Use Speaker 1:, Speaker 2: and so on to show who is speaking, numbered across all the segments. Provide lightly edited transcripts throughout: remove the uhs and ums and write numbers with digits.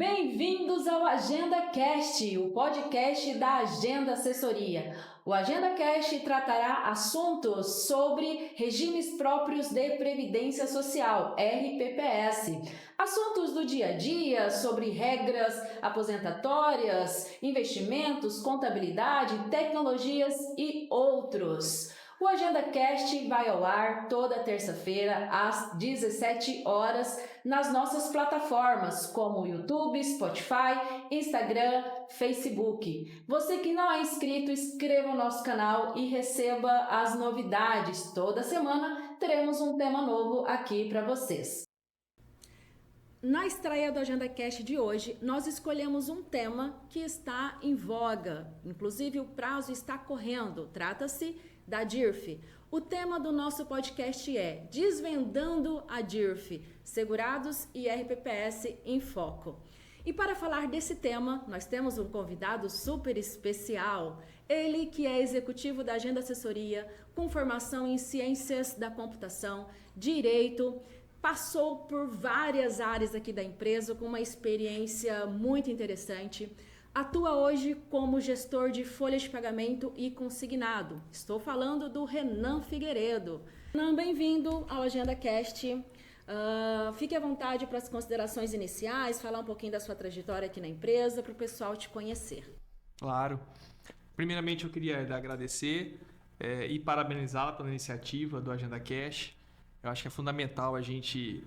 Speaker 1: Bem-vindos ao Agenda Cast, o podcast da Agenda Assessoria. O Agenda Cast tratará assuntos sobre regimes próprios de Previdência Social, RPPS. Assuntos do dia a dia, sobre regras aposentatórias, investimentos, contabilidade, tecnologias e outros. O Agenda Cast vai ao ar toda terça-feira às 17 horas nas nossas plataformas como YouTube, Spotify, Instagram, Facebook. Você que não é inscrito, inscreva o nosso canal e receba as novidades. Toda semana teremos um tema novo aqui para vocês. Na estreia do Agenda Cast de hoje, nós escolhemos um tema que está em voga, inclusive o prazo está correndo, trata-se da DIRF. O tema do nosso podcast é Desvendando a DIRF, Segurados e RPPS em Foco. E para falar desse tema, nós temos um convidado super especial, ele que é executivo da Agenda Assessoria, com formação em Ciências da Computação, Direito, passou por várias áreas aqui da empresa com uma experiência muito interessante. Atua hoje como gestor de folhas de pagamento e consignado. Estou falando do Renan Figueiredo. Renan, bem-vindo ao Agenda Cast. Fique à vontade para as considerações iniciais, falar um pouquinho da sua trajetória aqui na empresa, para o pessoal te conhecer.
Speaker 2: Claro. Primeiramente, eu queria agradecer e parabenizá-la pela iniciativa do Agenda Cash. Eu acho que é fundamental a gente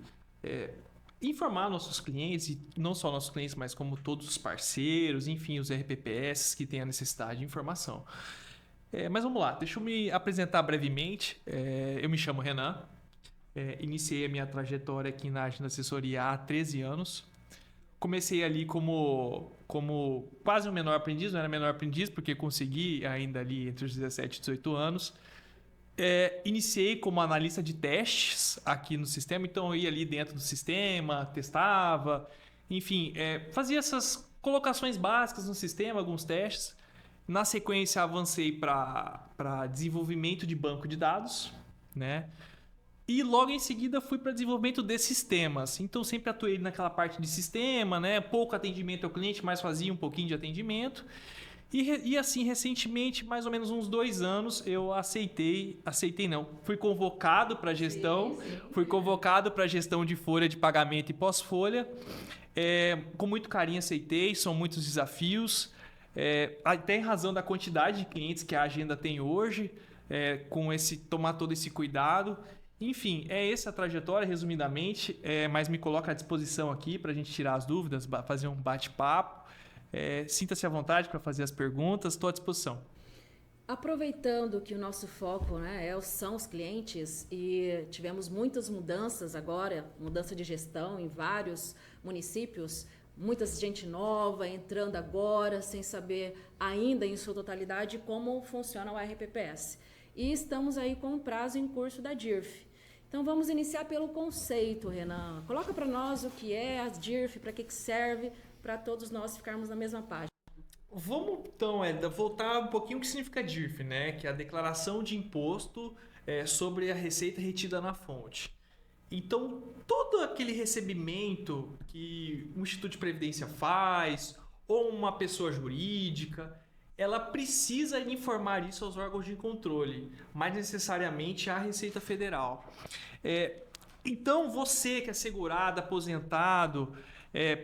Speaker 2: informar nossos clientes, e não só nossos clientes, mas como todos os parceiros, enfim, os RPPS que têm a necessidade de informação. Mas vamos lá, deixa eu me apresentar brevemente. Eu me chamo Renan, iniciei a minha trajetória aqui na Agenda Assessoria há 13 anos. Comecei ali como quase um menor aprendiz, não era menor aprendiz, porque consegui ainda ali entre os 17 e 18 anos. Iniciei como analista de testes aqui no sistema, então eu ia ali dentro do sistema, testava, enfim, fazia essas colocações básicas no sistema, alguns testes. Na sequência, avancei para desenvolvimento de banco de dados, né? E logo em seguida fui para desenvolvimento de sistemas. Então sempre atuei naquela parte de sistema, né? Pouco atendimento ao cliente, mas fazia um pouquinho de atendimento. E assim, recentemente, mais ou menos uns 2 anos, eu fui convocado para gestão, fui convocado para gestão de folha de pagamento e pós-folha. Com muito carinho aceitei, são muitos desafios, até em razão da quantidade de clientes que a agenda tem hoje, tomar todo esse cuidado. Enfim, essa a trajetória, resumidamente, mas me coloco à disposição aqui para a gente tirar as dúvidas, fazer um bate-papo. Sinta-se à vontade para fazer as perguntas, estou à disposição.
Speaker 1: Aproveitando que o nosso foco, são os clientes e tivemos muitas mudanças agora, mudança de gestão em vários municípios, muita gente nova entrando agora sem saber ainda em sua totalidade como funciona o RPPS. E estamos aí com um prazo em curso da DIRF. Então vamos iniciar pelo conceito, Renan. Coloca para nós o que é a DIRF, para que serve, para todos nós ficarmos na mesma página.
Speaker 2: Vamos então voltar um pouquinho o que significa DIRF, né? Que é a declaração de imposto sobre a receita retida na fonte. Então, todo aquele recebimento que um Instituto de Previdência faz, ou uma pessoa jurídica, ela precisa informar isso aos órgãos de controle, mais necessariamente à Receita Federal. Então, você que é segurado, aposentado,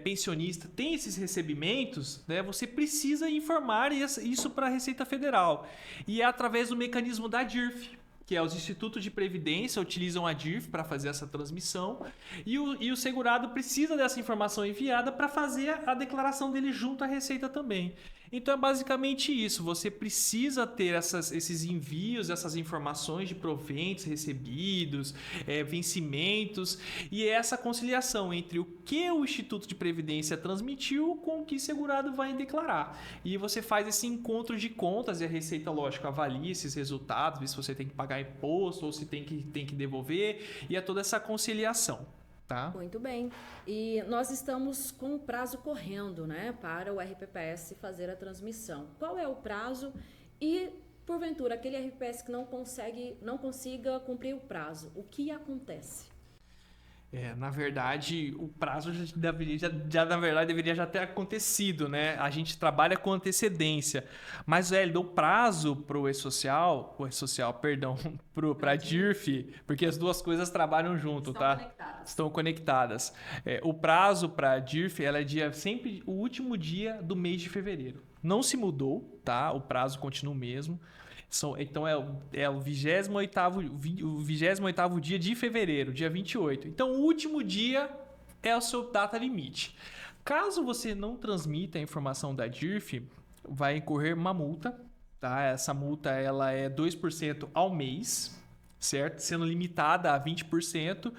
Speaker 2: pensionista, tem esses recebimentos, né? Você precisa informar isso para a Receita Federal. E é através do mecanismo da DIRF, que os institutos de previdência utilizam a DIRF para fazer essa transmissão, e o segurado precisa dessa informação enviada para fazer a declaração dele junto à Receita também. Então é basicamente isso, você precisa ter esses envios, essas informações de proventos recebidos, vencimentos, e essa conciliação entre o que o Instituto de Previdência transmitiu com o que o segurado vai declarar. E você faz esse encontro de contas e a Receita, lógico, avalia esses resultados, vê se você tem que pagar imposto ou se tem que devolver, e é toda essa conciliação. Tá?
Speaker 1: Muito bem. E nós estamos com o prazo correndo, para o RPPS fazer a transmissão. Qual é o prazo? E, porventura, aquele RPPS que não consiga cumprir o prazo, o que acontece?
Speaker 2: Na verdade, o prazo na verdade, deveria já ter acontecido, né? A gente trabalha com antecedência. Mas, o prazo pro E-Social, perdão, pra DIRF, porque as duas coisas trabalham junto,
Speaker 1: Estão
Speaker 2: tá?
Speaker 1: conectadas.
Speaker 2: Estão conectadas. O prazo pra DIRF, ela é sempre o último dia do mês de fevereiro. Não se mudou, tá? O prazo continua o mesmo. Então é o 28º dia de fevereiro, dia 28. Então o último dia é o seu data limite. Caso você não transmita a informação da DIRF, vai incorrer uma multa, tá? Essa multa ela é 2% ao mês, certo? Sendo limitada a 20%.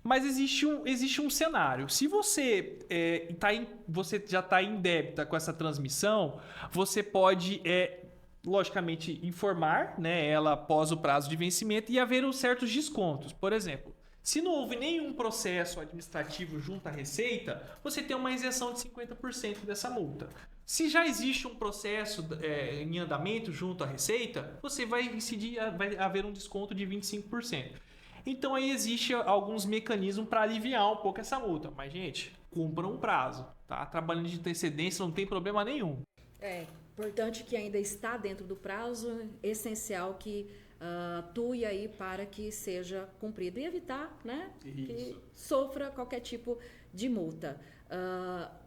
Speaker 2: Mas existe um cenário. Se você, você já está em débita com essa transmissão, você pode logicamente, informar, né, ela após o prazo de vencimento e haver certos descontos. Por exemplo, se não houve nenhum processo administrativo junto à Receita, você tem uma isenção de 50% dessa multa. Se já existe um processo em andamento junto à Receita, você vai haver um desconto de 25%. Então aí existe alguns mecanismos para aliviar um pouco essa multa. Mas, gente, cumpra um prazo, tá? Trabalhando de antecedência não tem problema nenhum.
Speaker 1: Importante que ainda está dentro do prazo, essencial que atue aí para que seja cumprido e evitar, né, que sofra qualquer tipo de multa.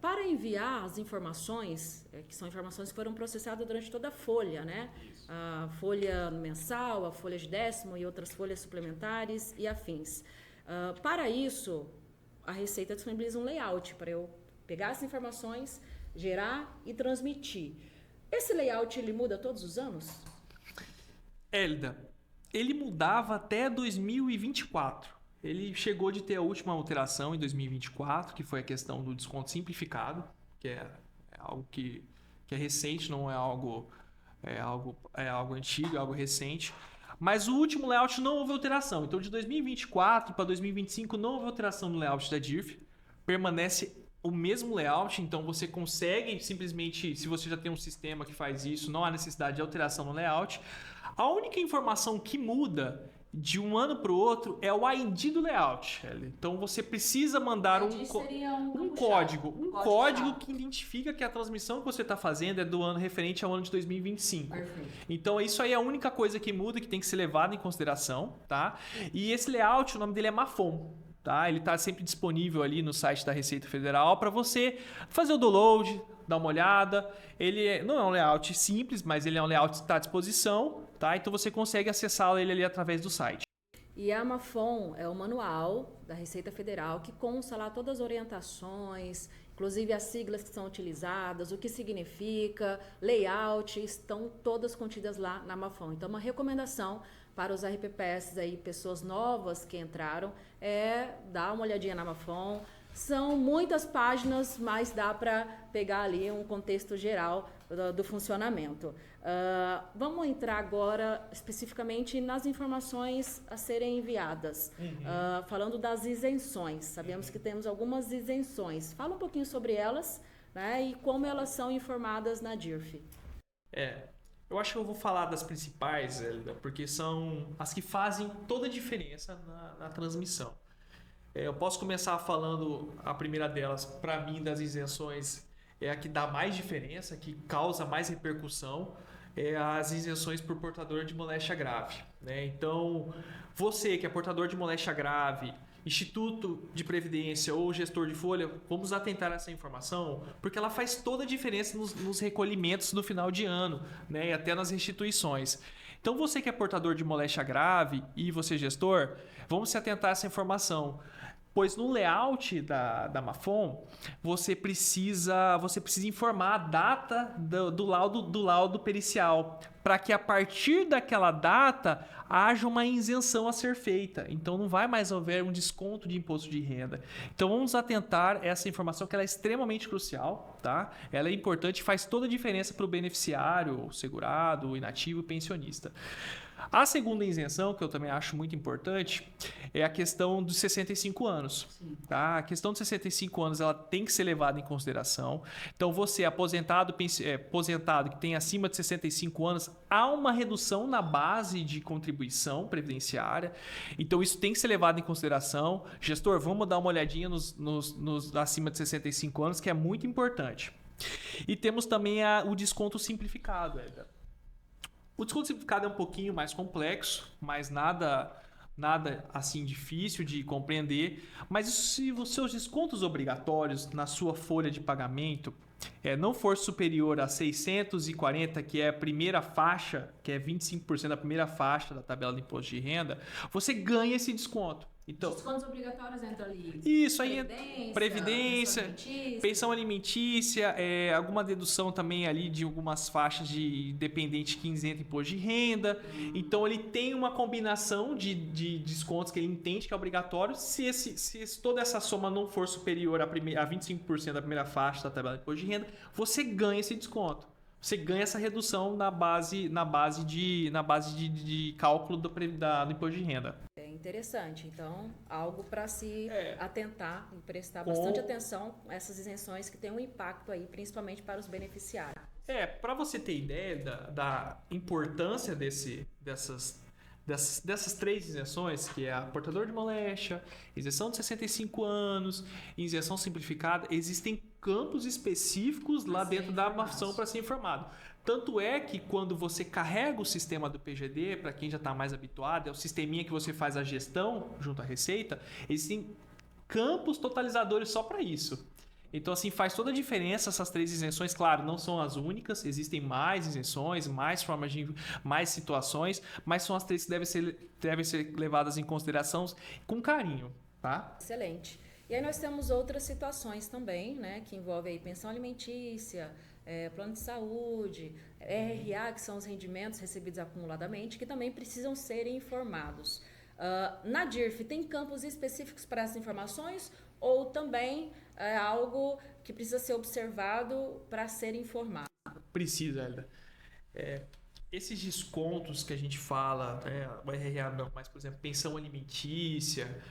Speaker 1: Para enviar as informações, que são informações que foram processadas durante toda a folha, né? A folha mensal, a folha de 10º e outras folhas suplementares e afins. Para isso, a Receita disponibiliza um layout para eu pegar essas informações, gerar e transmitir. Esse layout, ele muda todos os anos?
Speaker 2: Hélida, ele mudava até 2024. Ele chegou de ter a última alteração em 2024, que foi a questão do desconto simplificado, que é algo que é recente, não é algo antigo, é algo recente. Mas o último layout não houve alteração. Então, de 2024 para 2025 não houve alteração no layout da DIRF. Permanece o mesmo layout, então você consegue simplesmente, se você já tem um sistema que faz isso, não há necessidade de alteração no layout. A única informação que muda de um ano para o outro é o ID do layout. Então você precisa mandar um código que identifica que a transmissão que você está fazendo é do ano referente ao ano de 2025.
Speaker 1: Perfeito.
Speaker 2: Então isso aí é a única coisa que muda, que tem que ser levada em consideração, tá? E esse layout, o nome dele é Mafon. Tá? Ele está sempre disponível ali no site da Receita Federal para você fazer o download, dar uma olhada. Ele não é um layout simples, mas ele é um layout que está à disposição, tá? Então você consegue acessá-lo ali através do site.
Speaker 1: E a Mafon é o manual da Receita Federal que consta lá todas as orientações, inclusive as siglas que são utilizadas, o que significa, layout, estão todas contidas lá na Mafon. Então, uma recomendação para os RPPS aí, pessoas novas que entraram, dar uma olhadinha na Mafon. São muitas páginas, mas dá para pegar ali um contexto geral do funcionamento. Vamos entrar agora especificamente nas informações a serem enviadas. Falando das isenções. Sabemos que temos algumas isenções. Fala um pouquinho sobre elas, né, e como elas são informadas na DIRF.
Speaker 2: Eu acho que eu vou falar das principais, Hélida, porque são as que fazem toda a diferença na transmissão. Eu posso começar falando a primeira delas, para mim, das isenções, é a que dá mais diferença, que causa mais repercussão, as isenções por portador de moléstia grave, né? Então, você que é portador de moléstia grave, Instituto de Previdência ou gestor de folha, vamos atentar a essa informação, porque ela faz toda a diferença nos recolhimentos no final de ano, né? E até nas restituições. Então, você que é portador de moléstia grave e você gestor, vamos se atentar a essa informação. Pois no layout da Mafon, você precisa informar a data do laudo pericial, para que a partir daquela data haja uma isenção a ser feita. Então não vai mais haver um desconto de imposto de renda. Então vamos atentar a essa informação, que ela é extremamente crucial, tá? Ela é importante e faz toda a diferença para o beneficiário, o segurado, o inativo e o pensionista. A segunda isenção, que eu também acho muito importante, é a questão dos 65 anos. Tá? A questão dos 65 anos ela tem que ser levada em consideração. Então, você aposentado que tem acima de 65 anos, há uma redução na base de contribuição previdenciária. Então, isso tem que ser levado em consideração. Gestor, vamos dar uma olhadinha nos acima de 65 anos, que é muito importante. E temos também o desconto simplificado, Edgar. O desconto simplificado é um pouquinho mais complexo, mas nada assim difícil de compreender. Mas se os seus descontos obrigatórios na sua folha de pagamento não for superior a 640, que é a primeira faixa, que é 25% da primeira faixa da tabela do imposto de renda, você ganha esse desconto. Então,
Speaker 1: descontos obrigatórios entra ali.
Speaker 2: Isso aí, previdência, pensão alimentícia, alguma dedução também ali de algumas faixas de dependente que isenta imposto de renda. Então ele tem uma combinação de descontos que ele entende que é obrigatório. Se toda essa soma não for superior a 25% da primeira faixa da tabela de imposto de renda, você ganha esse desconto. Você ganha essa redução na base de cálculo do imposto de renda.
Speaker 1: É interessante. Então, algo para se atentar e prestar bastante atenção a essas isenções que têm um impacto aí, principalmente para os beneficiários.
Speaker 2: Para você ter ideia da importância dessas três isenções, que é a portador de moléstia, isenção de 65 anos, isenção simplificada, existem campos específicos lá dentro da ação para ser informado. Tanto é que quando você carrega o sistema do PGD, para quem já está mais habituado, é o sisteminha que você faz a gestão junto à Receita, existem campos totalizadores só para isso. Então, assim, faz toda a diferença essas três isenções. Claro, não são as únicas, existem mais isenções, mais formas mais situações, mas são as três que devem ser levadas em consideração com carinho, tá?
Speaker 1: Excelente. E aí nós temos outras situações também, né, que envolvem aí pensão alimentícia, plano de saúde, RRA, que são os rendimentos recebidos acumuladamente, que também precisam ser informados. Na DIRF, tem campos específicos para essas informações ou também é algo que precisa ser observado para ser informado?
Speaker 2: Precisa, Elda. Esses descontos que a gente fala, o RRA não, mas, por exemplo, pensão alimentícia.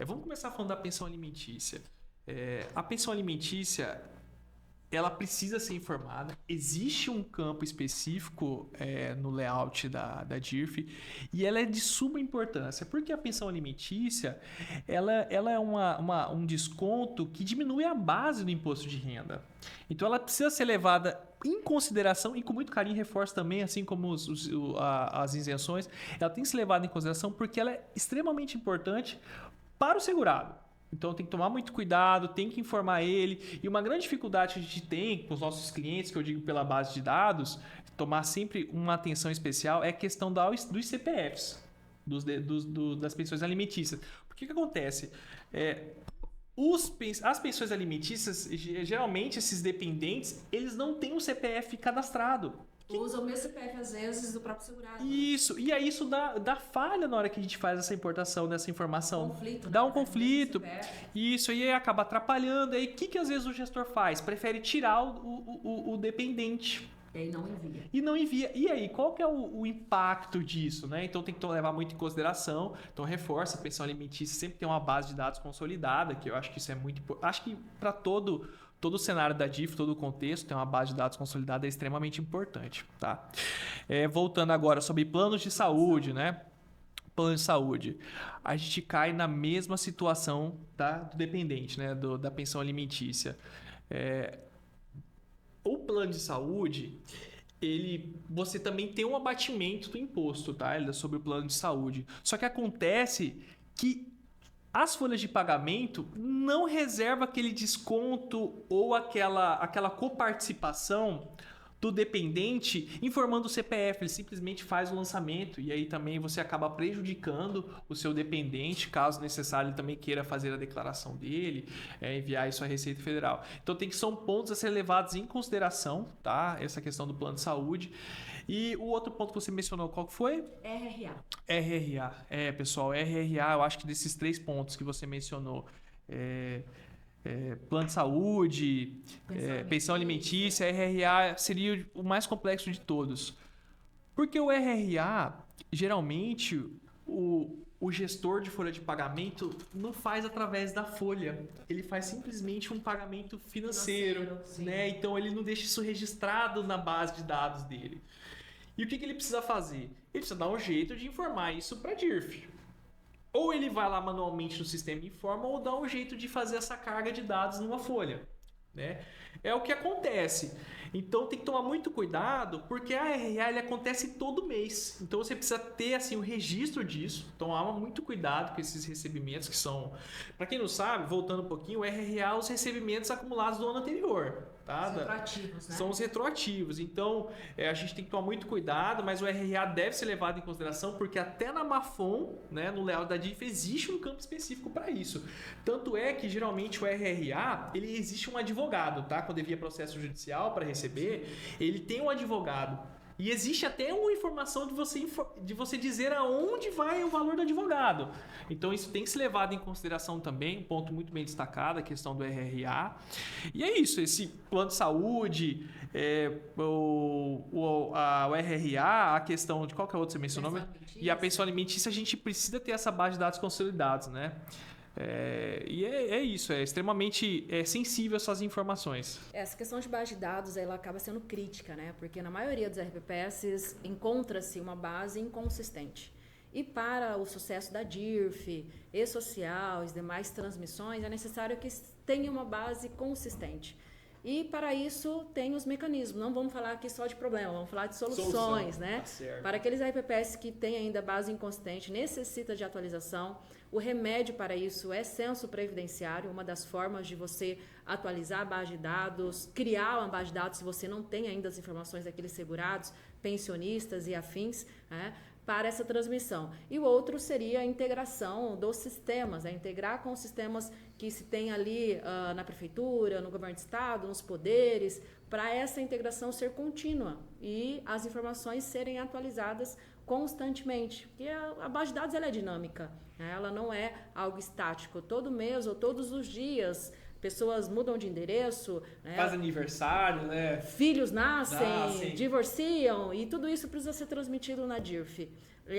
Speaker 2: Vamos começar falando da pensão alimentícia. A pensão alimentícia, ela precisa ser informada. Existe um campo específico no layout da DIRF e ela é de suma importância, porque a pensão alimentícia ela é um desconto que diminui a base do imposto de renda. Então ela precisa ser levada em consideração e com muito carinho, reforço também, assim como as isenções, ela tem que ser levada em consideração porque ela é extremamente importante para o segurado. Então tem que tomar muito cuidado, tem que informar ele. E uma grande dificuldade que a gente tem com os nossos clientes, que eu digo pela base de dados, tomar sempre uma atenção especial, é a questão dos CPFs, das pensões alimentícias. Porque o que acontece? As pensões alimentícias, geralmente esses dependentes, eles não têm um CPF cadastrado.
Speaker 1: Usa o meu CPF às vezes do próprio segurado.
Speaker 2: Isso, e aí isso dá falha na hora que a gente faz essa importação dessa informação.
Speaker 1: Dá
Speaker 2: um conflito. Isso, e aí acaba atrapalhando. Aí o que às vezes o gestor faz? Prefere tirar o dependente.
Speaker 1: E aí não envia.
Speaker 2: E não envia. E aí, qual que é o impacto disso, né? Então tem que levar muito em consideração. Então reforça, a pensão alimentícia sempre tem uma base de dados consolidada, que eu acho que isso é muito importante. Acho que para todo o cenário da DIF, todo o contexto, tem uma base de dados consolidada, é extremamente importante, tá? Voltando agora sobre planos de saúde, né? Plano de saúde. A gente cai na mesma situação do dependente, né? Da pensão alimentícia. O plano de saúde, você também tem um abatimento do imposto, tá? Sobre o plano de saúde. Só que acontece que as folhas de pagamento não reservam aquele desconto ou aquela coparticipação do dependente informando o CPF. Ele simplesmente faz o lançamento e aí também você acaba prejudicando o seu dependente, caso necessário ele também queira fazer a declaração dele, enviar isso à Receita Federal. Então são pontos a ser levados em consideração, tá? Essa questão do plano de saúde. E o outro ponto que você mencionou, qual que foi? RRA. Pessoal, RRA, eu acho que desses 3 pontos que você mencionou, plano de saúde, pensão alimentícia, RRA seria o mais complexo de todos. Porque o RRA, geralmente, o gestor de folha de pagamento não faz através da folha. Ele faz simplesmente um pagamento financeiro, né? Então, ele não deixa isso registrado na base de dados dele. E o que ele precisa fazer? Ele precisa dar um jeito de informar isso para a DIRF. Ou ele vai lá manualmente no sistema e informa, ou dá um jeito de fazer essa carga de dados numa folha, né? É o que acontece. Então tem que tomar muito cuidado, porque a RRA ele acontece todo mês. Então você precisa ter assim o registro disso. Tomar muito cuidado com esses recebimentos que são, para quem não sabe, voltando um pouquinho, o RRA os recebimentos acumulados do ano anterior, tá?
Speaker 1: Os retroativos, né?
Speaker 2: São os retroativos. Então a gente tem que tomar muito cuidado, mas o RRA deve ser levado em consideração, porque até na Mafon, né, no layout da DIRF, existe um campo específico para isso. Tanto é que geralmente o RRA ele existe um advogado, tá? Quando envia processo judicial para receber, ele tem um advogado. E existe até uma informação de você dizer aonde vai o valor do advogado. Então isso tem que ser levado em consideração também, um ponto muito bem destacado, a questão do RRA. E é isso, esse plano de saúde, o RRA, a questão de qual que é o outro que você mencionou? E a pensão alimentícia, a gente precisa ter essa base de dados consolidados, né? E é isso, é extremamente sensível essas informações.
Speaker 1: Essa questão de base de dados ela acaba sendo crítica, né? Porque na maioria dos RPPS encontra-se uma base inconsistente. E para o sucesso da DIRF, e-social, as demais transmissões, é necessário que tenha uma base consistente. E para isso tem os mecanismos. Não vamos falar aqui só de problema, vamos falar de soluções, né?
Speaker 2: Tá,
Speaker 1: para aqueles RPPS que têm ainda base inconsistente, necessita de atualização. O remédio para isso é censo previdenciário, uma das formas de você atualizar a base de dados, criar uma base de dados se você não tem ainda as informações daqueles segurados, pensionistas e afins, né, para essa transmissão. E o outro seria a integração dos sistemas, integrar com os sistemas que se tem ali na prefeitura, no governo do estado, nos poderes, para essa integração ser contínua e as informações serem atualizadas constantemente. Porque a base de dados ela é dinâmica, né? Ela não é algo estático. Todo mês ou todos os dias, pessoas mudam de endereço, né?
Speaker 2: Faz aniversário, né?
Speaker 1: Filhos nascem, divorciam, e tudo isso precisa ser transmitido na DIRF.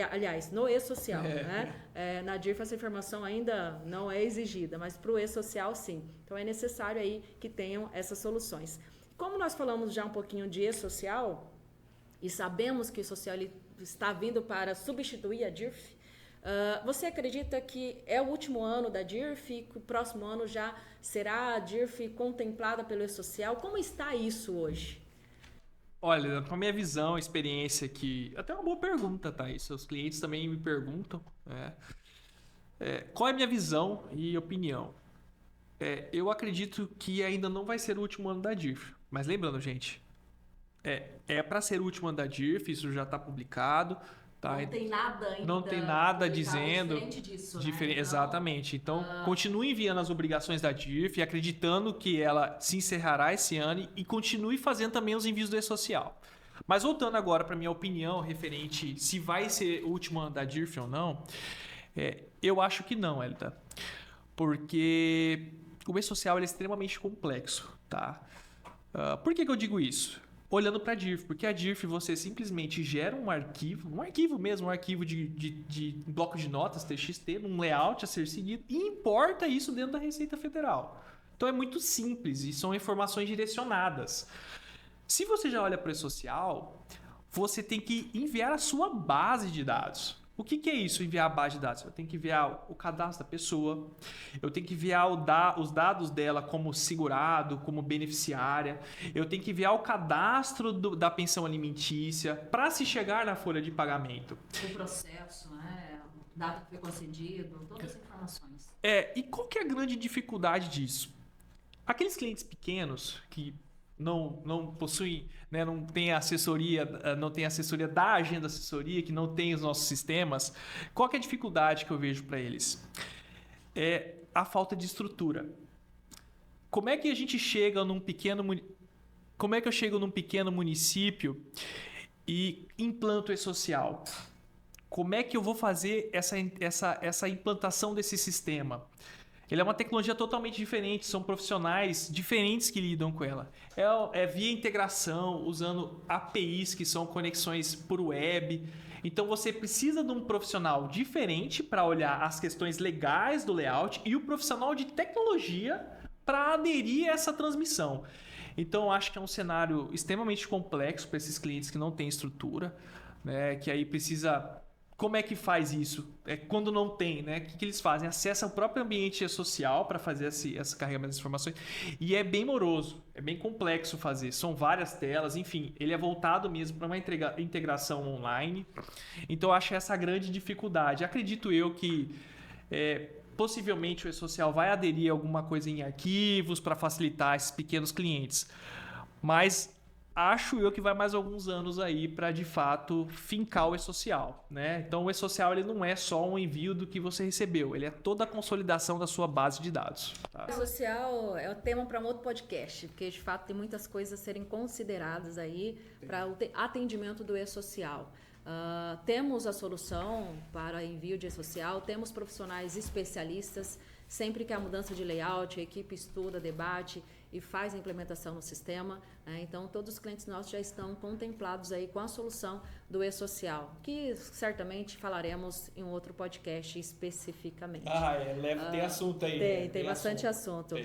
Speaker 1: Aliás, no e-social, né? Na DIRF essa informação ainda não é exigida, mas para o e-social sim. Então é necessário aí que tenham essas soluções. Como nós falamos já um pouquinho de e-social, e sabemos que o e-social ele está vindo para substituir a DIRF, você acredita que é o último ano da DIRF e que o próximo ano já será a DIRF contemplada pelo e-social? Como está isso hoje?
Speaker 2: Olha, com a minha visão, experiência aqui, até uma boa pergunta, tá? E seus clientes também me perguntam, né? Qual é a minha visão e opinião? Eu acredito que ainda não vai ser o último ano da DIRF. Mas lembrando, gente, para ser o último ano da DIRF, isso já está publicado. Tá?
Speaker 1: Não tem nada ainda.
Speaker 2: Não tem nada dizendo.
Speaker 1: Diferente disso, né?
Speaker 2: Exatamente. Então, continue enviando as obrigações da DIRF, acreditando que ela se encerrará esse ano e continue fazendo também os envios do e-social. Mas voltando agora para minha opinião referente se vai ser o último ano da DIRF ou não, eu acho que não, Elita. Porque o e-social é extremamente complexo, tá? Por que eu digo isso? Olhando para a DIRF, porque a DIRF você simplesmente gera um arquivo mesmo, um arquivo de bloco de notas, TXT, num layout a ser seguido e importa isso dentro da Receita Federal. Então é muito simples e são informações direcionadas. Se você já olha para o e-social, você tem que enviar a sua base de dados. O que é isso, enviar a base de dados? Eu tenho que enviar o cadastro da pessoa, eu tenho que enviar os dados dela como segurado, como beneficiária, eu tenho que enviar o cadastro da pensão alimentícia para se chegar na folha de pagamento.
Speaker 1: O processo, né? Data que foi concedido, todas as informações.
Speaker 2: E qual que é a grande dificuldade disso? Aqueles clientes pequenos que não possuem, né, não tem assessoria da agenda assessoria, que não tem os nossos sistemas, qual que é a dificuldade que eu vejo para eles? É a falta de estrutura. Como é que a gente chega Como é que eu chego num pequeno município e implanto e-social? Como é que eu vou fazer essa implantação desse sistema? Ele é uma tecnologia totalmente diferente, são profissionais diferentes que lidam com ela. É via integração, usando APIs, que são conexões por web. Então você precisa de um profissional diferente para olhar as questões legais do layout e o profissional de tecnologia para aderir a essa transmissão. Então eu acho que é um cenário extremamente complexo para esses clientes que não têm estrutura, né? Que aí precisa... Como é que faz isso? Quando não tem, né? O que eles fazem? Acessa o próprio ambiente social para fazer esse carregamento das informações. E é bem moroso, é bem complexo fazer. São várias telas, enfim. Ele é voltado mesmo para uma integração online. Então, eu acho essa a grande dificuldade. Acredito eu que possivelmente o e-social vai aderir a alguma coisa em arquivos para facilitar esses pequenos clientes. Mas... acho eu que vai mais alguns anos aí para, de fato, fincar o e-social, né? Então, o e-social ele não é só um envio do que você recebeu, ele é toda a consolidação da sua base de dados. Tá?
Speaker 1: O e-social é o tema para um outro podcast, porque, de fato, tem muitas coisas a serem consideradas aí para o atendimento do e-social. Temos a solução para envio de e-social, temos profissionais especialistas. Sempre que há mudança de layout, a equipe estuda, debate e faz a implementação no sistema, né? Então, todos os clientes nossos já estão contemplados aí com a solução do e-social, que certamente falaremos em um outro podcast especificamente.
Speaker 2: Tem assunto aí.
Speaker 1: Tem bastante assunto.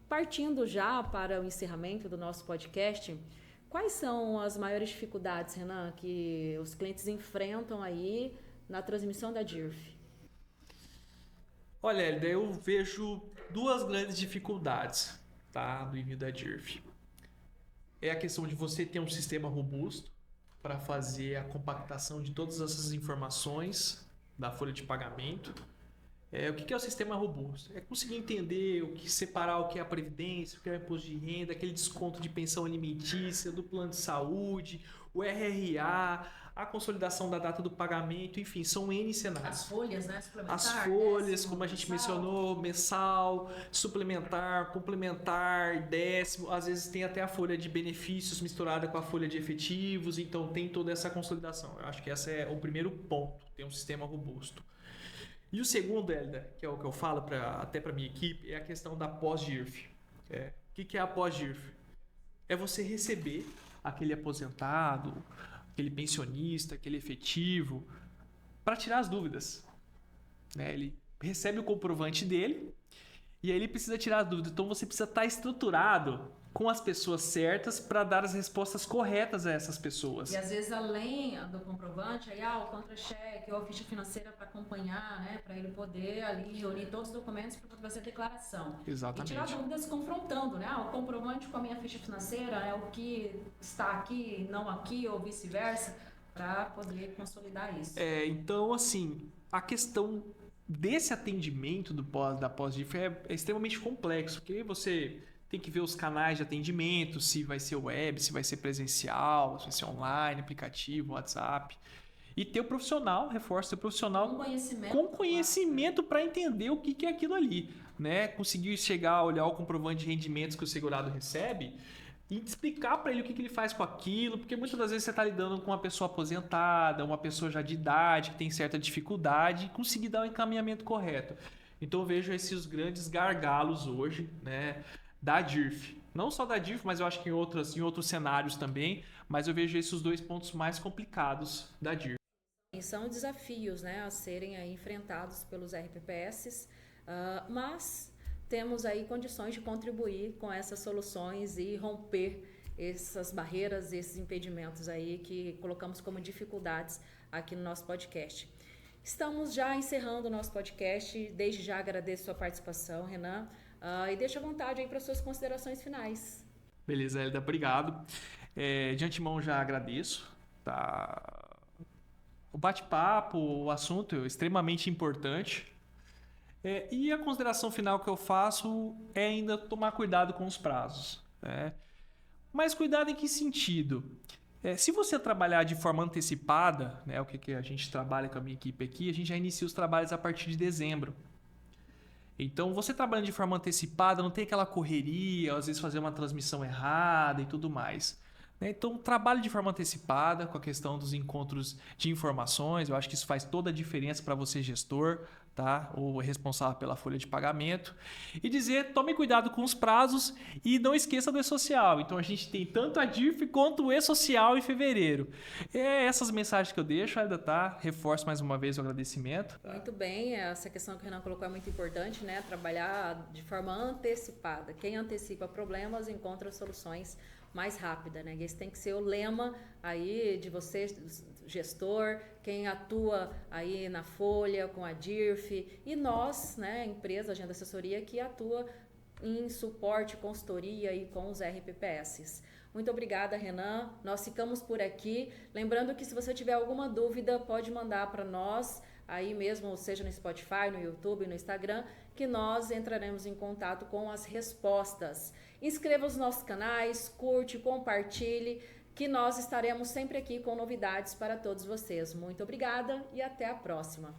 Speaker 1: Partindo já para o encerramento do nosso podcast, quais são as maiores dificuldades, Renan, que os clientes enfrentam aí na transmissão da DIRF?
Speaker 2: Olha, Hélida, eu vejo duas grandes dificuldades, tá, do envio da DIRF. É a questão de você ter um sistema robusto para fazer a compactação de todas essas informações da folha de pagamento. O que é o sistema robusto? É conseguir entender separar o que é a previdência, o que é o imposto de renda, aquele desconto de pensão alimentícia, do plano de saúde, o RRA, a consolidação da data do pagamento, enfim, são N cenários.
Speaker 1: As folhas, né? Suplementar,
Speaker 2: as folhas,
Speaker 1: décimo,
Speaker 2: como a gente
Speaker 1: mensal.
Speaker 2: mencionou, mensal, suplementar, complementar, décimo, às vezes tem até a folha de benefícios misturada com a folha de efetivos, então tem toda essa consolidação. Eu acho que esse é o primeiro ponto, ter um sistema robusto. E o segundo, Hélida, que é o que eu falo até para minha equipe, é a questão da pós-DIRF. O que é a pós-DIRF? É você receber aquele aposentado, aquele pensionista, aquele efetivo, para tirar as dúvidas. Né? Ele recebe o comprovante dele e aí ele precisa tirar as dúvidas. Então você precisa estar estruturado com as pessoas certas para dar as respostas corretas a essas pessoas.
Speaker 1: E às vezes, além do comprovante, aí, o contra-cheque ou a ficha financeira para acompanhar, né, para ele poder ali reunir todos os documentos para poder fazer a declaração.
Speaker 2: Exatamente.
Speaker 1: E tirar dúvidas confrontando, né? O comprovante com a minha ficha financeira é o que está aqui, não aqui, ou vice-versa, para poder consolidar isso.
Speaker 2: Então, assim, a questão desse atendimento da pós-DIRF é extremamente complexo, porque você tem que ver os canais de atendimento, se vai ser web, se vai ser presencial, se vai ser online, aplicativo, WhatsApp. E ter o profissional, reforço, ter o profissional com conhecimento para entender o que é aquilo ali. Né? Conseguir chegar a olhar o comprovante de rendimentos que o segurado recebe e explicar para ele o que ele faz com aquilo, porque muitas das vezes você está lidando com uma pessoa aposentada, uma pessoa já de idade, que tem certa dificuldade, e conseguir dar o encaminhamento correto. Então eu vejo esses grandes gargalos hoje, né, da DIRF. Não só da DIRF, mas eu acho que em outros cenários também, mas eu vejo esses dois pontos mais complicados da DIRF.
Speaker 1: São desafios, né, a serem aí enfrentados pelos RPPS, mas temos aí condições de contribuir com essas soluções e romper essas barreiras, esses impedimentos aí que colocamos como dificuldades aqui no nosso podcast. Estamos já encerrando o nosso podcast, desde já agradeço a sua participação, Renan, e deixa à vontade aí para suas considerações finais.
Speaker 2: Beleza, Hélida, obrigado. De antemão já agradeço, tá? O bate-papo, o assunto é extremamente importante. E a consideração final que eu faço é ainda tomar cuidado com os prazos. Né? Mas cuidado em que sentido? Se você trabalhar de forma antecipada, né, o que a gente trabalha com a minha equipe aqui, a gente já inicia os trabalhos a partir de dezembro. Então, você trabalhando de forma antecipada, não tem aquela correria, às vezes fazer uma transmissão errada e tudo mais. né? Então, trabalhe de forma antecipada com a questão dos encontros de informações. Eu acho que isso faz toda a diferença para você, gestor, tá? Ou responsável pela folha de pagamento. E dizer, tome cuidado com os prazos e não esqueça do e-social. Então, a gente tem tanto a DIRF quanto o e-social em fevereiro. É essas mensagens que eu deixo, ainda tá? Reforço mais uma vez o agradecimento.
Speaker 1: Muito bem, essa questão que o Renan colocou é muito importante, né? Trabalhar de forma antecipada. Quem antecipa problemas encontra soluções mais rápida, né? Esse tem que ser o lema aí de você, gestor, quem atua aí na Folha, com a DIRF, e nós, né, empresa, Agenda Assessoria, que atua em suporte, consultoria e com os RPPS. Muito obrigada, Renan. Nós ficamos por aqui. Lembrando que se você tiver alguma dúvida, pode mandar para nós, aí mesmo, seja no Spotify, no YouTube, no Instagram, que nós entraremos em contato com as respostas. Inscreva os nossos canais, curte, compartilhe, que nós estaremos sempre aqui com novidades para todos vocês. Muito obrigada e até a próxima.